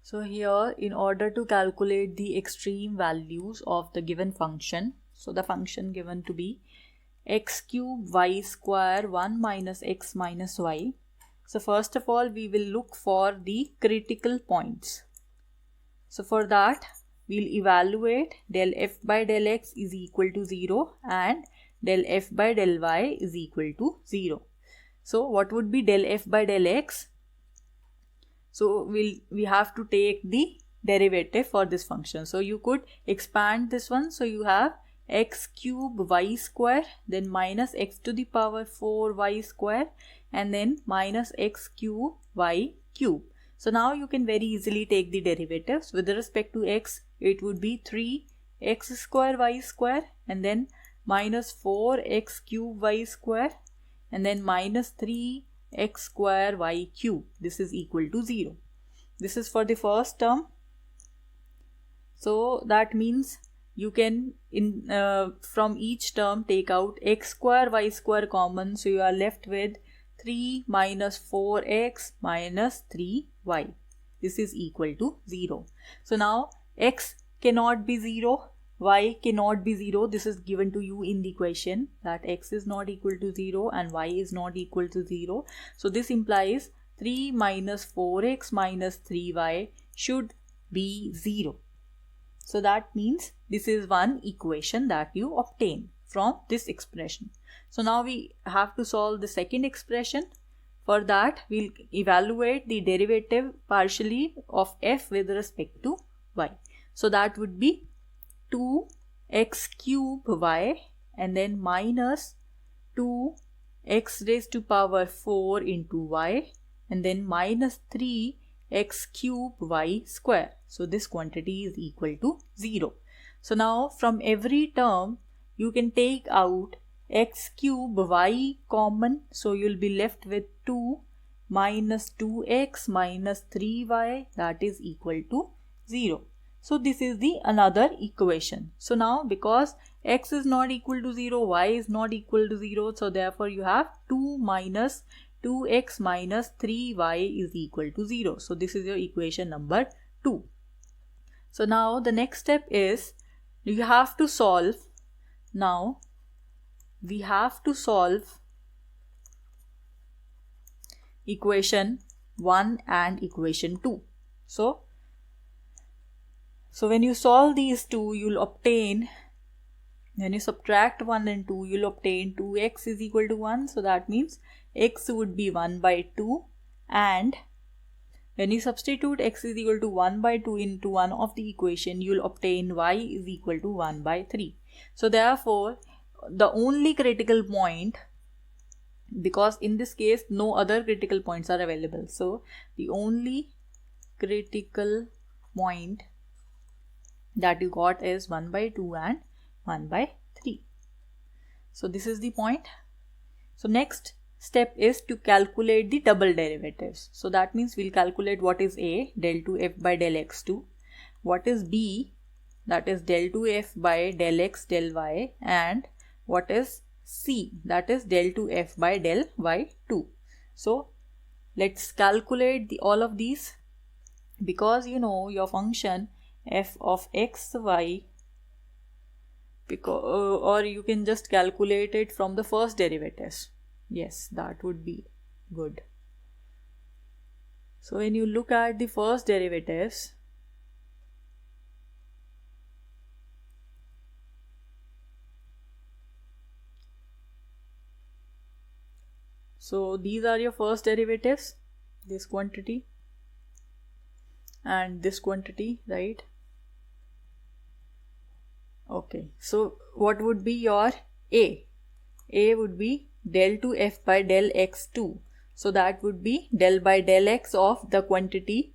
So here, in order to calculate the extreme values of the given function, so the function given to be x cube y square 1 minus x minus y. So first of all, we will look for the critical points. So for that, we'll evaluate del f by del x is equal to 0 and del f by del y is equal to 0. So what would be del f by del x? So we have to take the derivative for this function. So you could expand this one. So you have x cube y square, then minus x to the power 4 y square, and then minus x cube y cube. So now you can very easily take the derivatives. With respect to x, it would be 3x square y square, and then minus 4x cube y square, and then minus 3x square y cube. This is equal to 0. This is for the first term. So that means you can from each term take out x square y square common. So you are left with 3 minus 4x minus 3y. This is equal to 0. So now x cannot be 0. Y cannot be 0. This is given to you in the question that x is not equal to 0 and y is not equal to 0. So this implies 3 minus 4x minus 3y should be 0. So that means this is one equation that you obtain from this expression. So now we have to solve the second expression. For that, we'll evaluate the derivative partially of f with respect to y. So that would be 2x cube y and then minus 2x raised to power 4 into y and then minus 3x cube y square. So this quantity is equal to 0. So now from every term you can take out x cube y common. So you'll be left with 2 minus 2x minus 3y, that is equal to 0. So this is the another equation. So now because x is not equal to 0, y is not equal to 0, so therefore you have 2 minus 2x minus 3y is equal to 0. So this is your equation number 2. So now the next step is you have to solve. Now we have to solve equation 1 and equation 2. So when you solve these two, you'll obtain, when you subtract 1 and 2, you'll obtain 2x is equal to 1. So that means x would be 1 by 2, and when you substitute x is equal to 1 by 2 into one of the equation, you'll obtain y is equal to 1 by 3. So therefore, the only critical point, because in this case no other critical points are available, so the only critical point that you got is 1 by 2 and 1 by 3. So this is the point. So next step is to calculate the double derivatives. So that means we'll calculate what is a, del 2f by del x2, what is b, that is del 2f by del x del y, and what is c, that is del 2f by del y2. So let's calculate all of these, because you know your function f of x y, or you can just calculate it from the first derivatives. Yes, that would be good. So when you look at the first derivatives, so these are your first derivatives, this quantity and this quantity, right? Okay, so what would be your a? A would be del 2f by del x2. So that would be del by del x of the quantity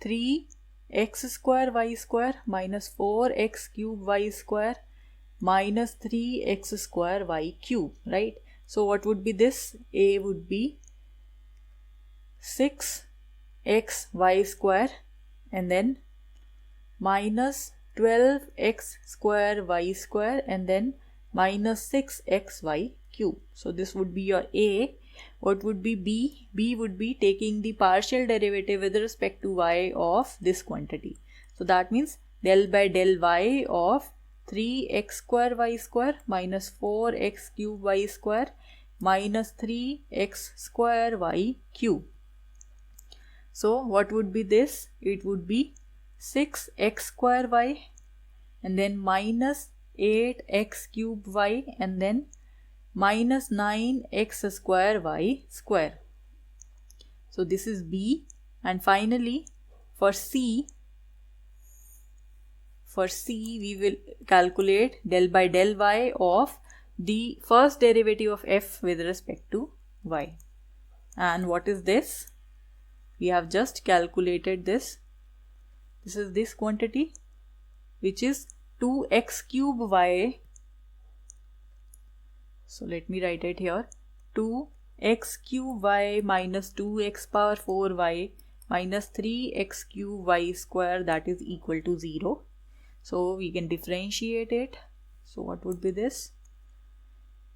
3x square y square minus 4x cube y square minus 3x square y cube, right? So what would be this? A would be 6x y square and then minus 12x square y square and then minus 6xy cube. So this would be your A. What would be b? B would be taking the partial derivative with respect to y of this quantity. So that means del by del y of 3x square y square minus 4x cube y square minus 3x square y cube. So what would be this? It would be 6x square y and then minus 8x cube y and then minus 9x square y square. So this is B. And finally for C we will calculate del by del y of the first derivative of f with respect to y. And what is this? We have just calculated this. This is this quantity, which is 2x cube y. So let me write it here. 2x cube y minus 2x power 4 y minus 3x cube y square, that is equal to 0. So we can differentiate it. So what would be this?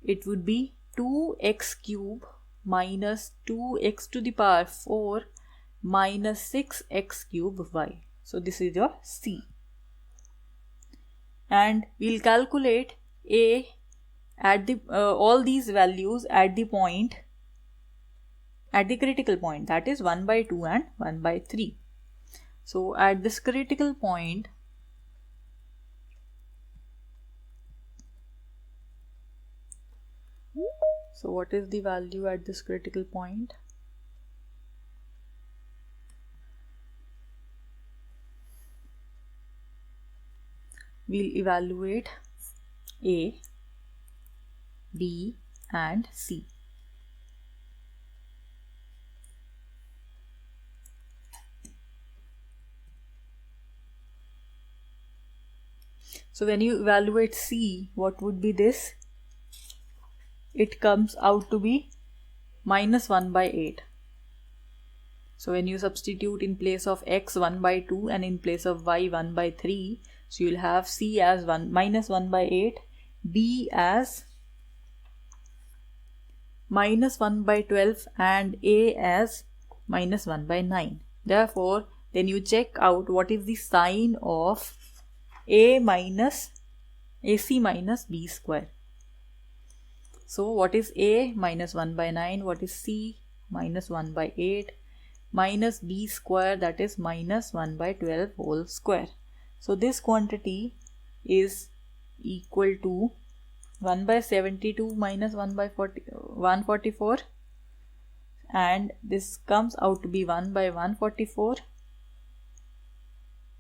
It would be 2x cube minus 2x to the power 4 minus 6x cube y. So this is your C. And we'll calculate A at the all these values at the point, at the critical point, that is 1 by 2 and 1 by 3. So at this critical point, so what is the value at this critical point? We'll evaluate A, B and C. So when you evaluate C, what would be this? It comes out to be minus 1 by 8. So when you substitute in place of x 1 by 2 and in place of y 1 by 3, so you'll have C as minus 1 by 8, B as minus 1 by 12 and A as minus 1 by 9. Therefore, then you check out what is the sign of AC minus B square. So what is A? Minus 1 by 9. What is C? Minus 1 by 8 minus B square, that is minus 1 by 12 whole square. So this quantity is equal to 1 by 72 minus 1 by 144, and this comes out to be 1 by 144.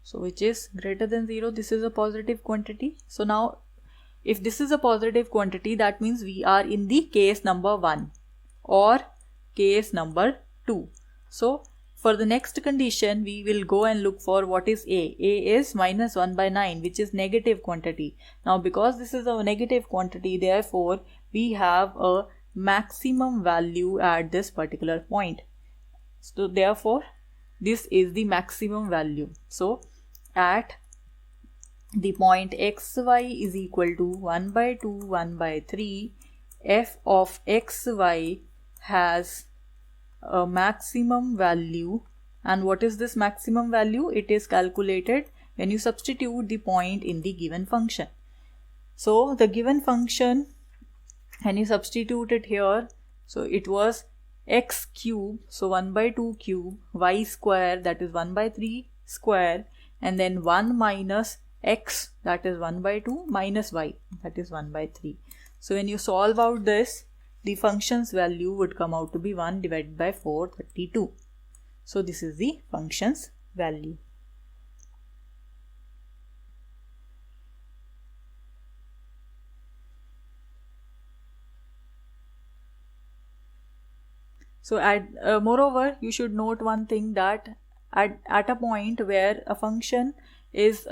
So which is greater than 0. This is a positive quantity. So now if this is a positive quantity, that means we are in the case number 1 or case number 2. So for the next condition, we will go and look for what is A. A is minus 1 by 9, which is negative quantity. Now because this is a negative quantity, therefore we have a maximum value at this particular point. So therefore this is the maximum value. So at the point xy is equal to 1 by 2, 1 by 3, f of xy has a maximum value. And what is this maximum value? It is calculated when you substitute the point in the given function. So the given function, when you substitute it here, so it was x cube, so 1 by 2 cube, y square, that is 1 by 3 square, and then 1 minus x, that is 1 by 2, minus y, that is 1 by 3. So when you solve out this, the function's value would come out to be 1 divided by 432. So this is the function's value. So moreover, you should note one thing, that at a point where a function is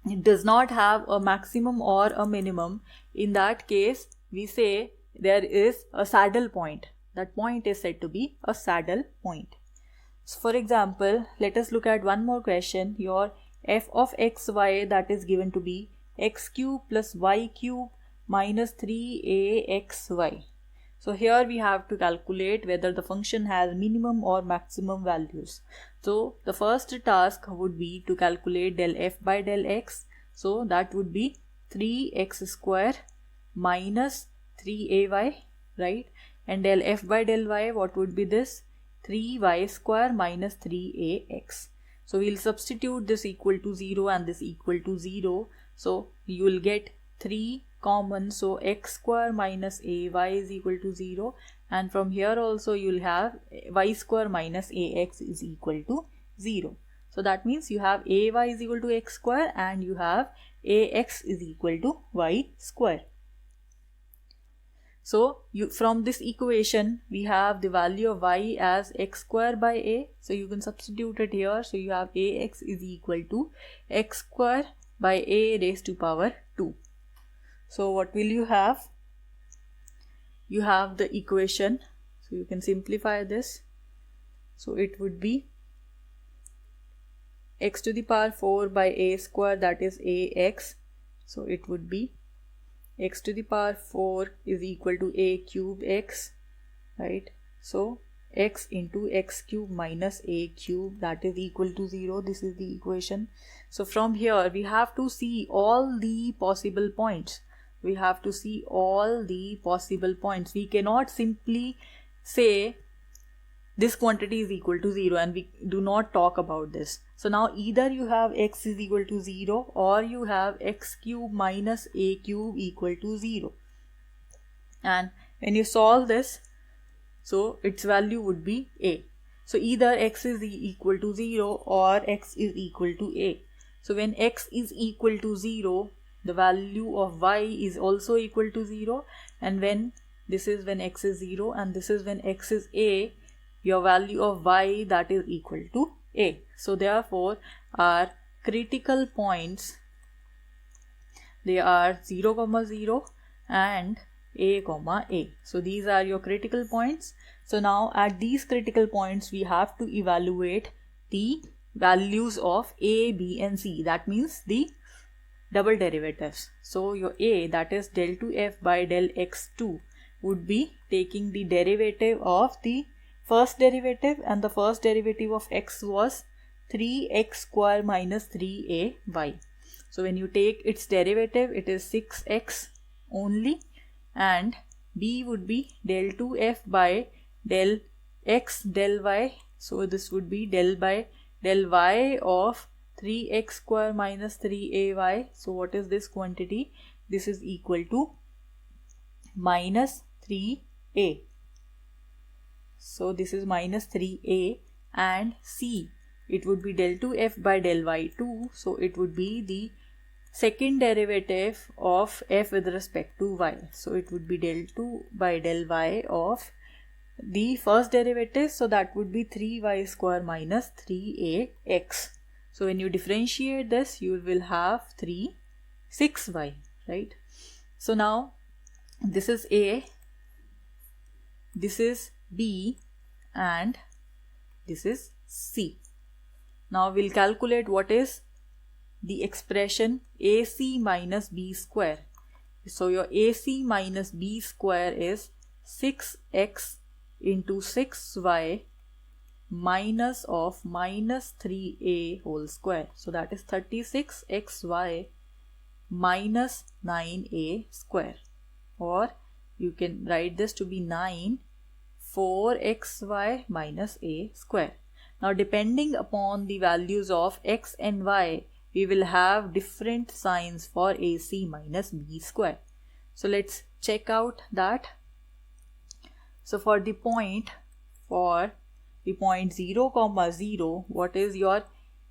it does not have a maximum or a minimum, in that case we say there is a saddle point. That point is said to be a saddle point. So for example, let us look at one more question. Your f of xy, that is given to be x cube plus y cube minus 3axy. So here we have to calculate whether the function has minimum or maximum values. So the first task would be to calculate del f by del x. So that would be 3x square minus 3ay, right? And del f by del y, what would be this? 3y square minus 3ax. So we'll substitute this equal to 0 and this equal to 0. So you will get 3 common, so x square minus ay is equal to 0, and from here also you will have y square minus ax is equal to 0. So that means you have ay is equal to x square and you have ax is equal to y square. So from this equation we have the value of y as x square by a, so you can substitute it here. So you have ax is equal to x square by a raised to power 2. So what will you have? You have the equation, so you can simplify this. So it would be x to the power 4 by a square, that is ax. So it would be x to the power 4 is equal to a cube x, right? So x into x cube minus a cube, that is equal to 0. This is the equation. So from here we have to see all the possible points. We have to see all the possible points. We cannot simply say this quantity is equal to 0 and we do not talk about this. So now either you have x is equal to 0 or you have x cube minus a cube equal to 0. And when you solve this, so its value would be a. So either x is equal to 0 or x is equal to a. So when x is equal to 0, the value of y is also equal to 0, and when this is when x is 0 and this is when x is a, your value of y that is equal to a. So therefore our critical points, they are 0, 0 and a, a. So these are your critical points. So now at these critical points we have to evaluate the values of a, b and c. That means the double derivatives. So your a, that is del 2f by del x2, would be taking the derivative of the first derivative, and the first derivative of x was 3x square minus 3ay. So when you take its derivative, it is 6x only, and b would be del 2f by del x del y. So this would be del by del y of 3x square minus 3ay. So what is this quantity? This is equal to minus 3a. So this is minus 3a, and c, it would be del 2f by del y2. So it would be the second derivative of f with respect to y. So it would be del 2 by del y of the first derivative. So that would be 3y square minus 3ax. So when you differentiate this, you will have 6y, right? So now this is a, this is b, and this is c. Now we'll calculate what is the expression ac minus b square. So your ac minus b square is 6x into 6y minus of minus 3a whole square. So that is 36xy minus 9a square, or you can write this to be 4xy minus a square. Now depending upon the values of x and y, we will have different signs for ac minus b square. So let's check out that. So for the point 0, 0, what is your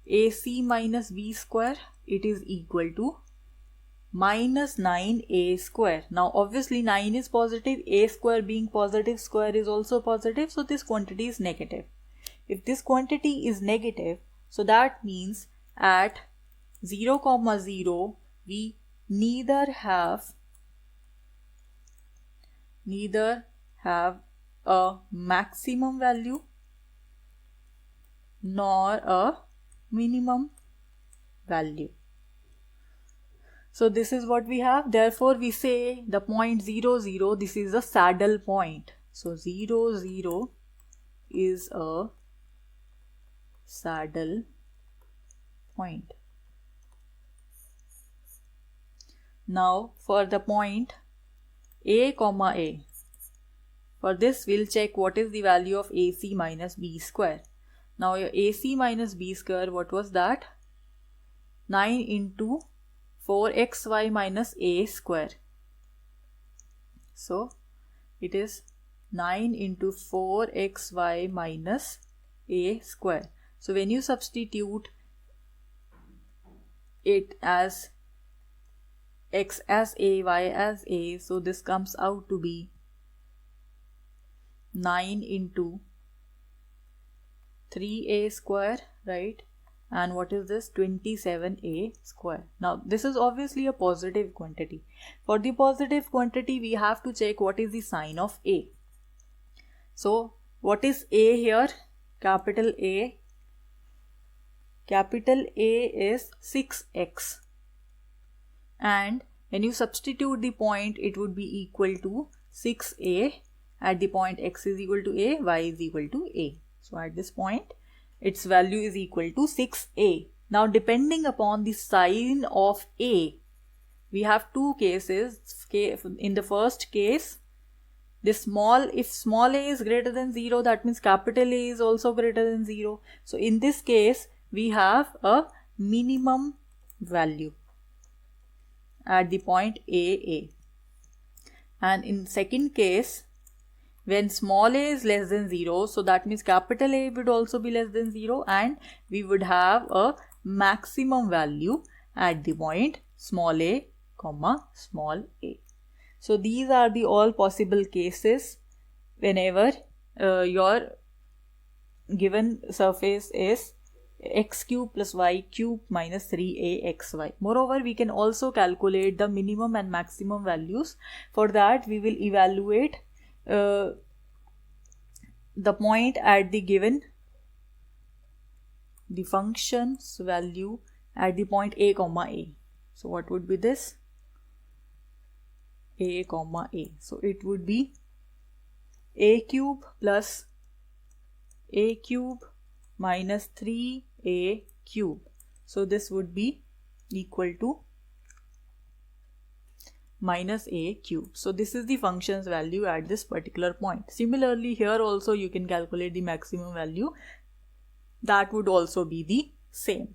ac minus b square? It is equal to minus 9a square. Now obviously 9 is positive, a square being positive, square is also positive, so this quantity is negative. If this quantity is negative, so that means at 0, 0 we neither have a maximum value nor a minimum value. So this is what we have. Therefore, we say the point 0, 0, this is a saddle point. So 0, 0 is a saddle point. Now for the point A, A. For this, we'll check what is the value of AC minus B square. Now your AC minus B square, what was that? 9 into 4xy minus A square. So it is 9 into 4xy minus A square. So when you substitute it as x as A, y as A, so this comes out to be 9 into 3a square, right? And what is this? 27a square. Now this is obviously a positive quantity. For the positive quantity, we have to check what is the sign of A. So what is A here? Capital A. Capital A is 6x. And when you substitute the point, it would be equal to 6a at the point x is equal to a, y is equal to a. So at this point, its value is equal to 6a. Now depending upon the sign of A, we have two cases. In the first case, if small a is greater than 0, that means capital A is also greater than 0. So in this case, we have a minimum value at the point A. And in second case, when small a is less than 0, so that means capital A would also be less than 0, and we would have a maximum value at the point small a, small a. So these are the all possible cases whenever your given surface is x cube plus y cube minus 3axy. Moreover, we can also calculate the minimum and maximum values. For that, we will evaluate the point at the given, the function's value at the point a, a. So what would be this? A, a. So it would be a cube plus a cube minus 3a cube. So this would be equal to minus a cube. So this is the function's value at this particular point. Similarly, here also you can calculate the maximum value. That would also be the same.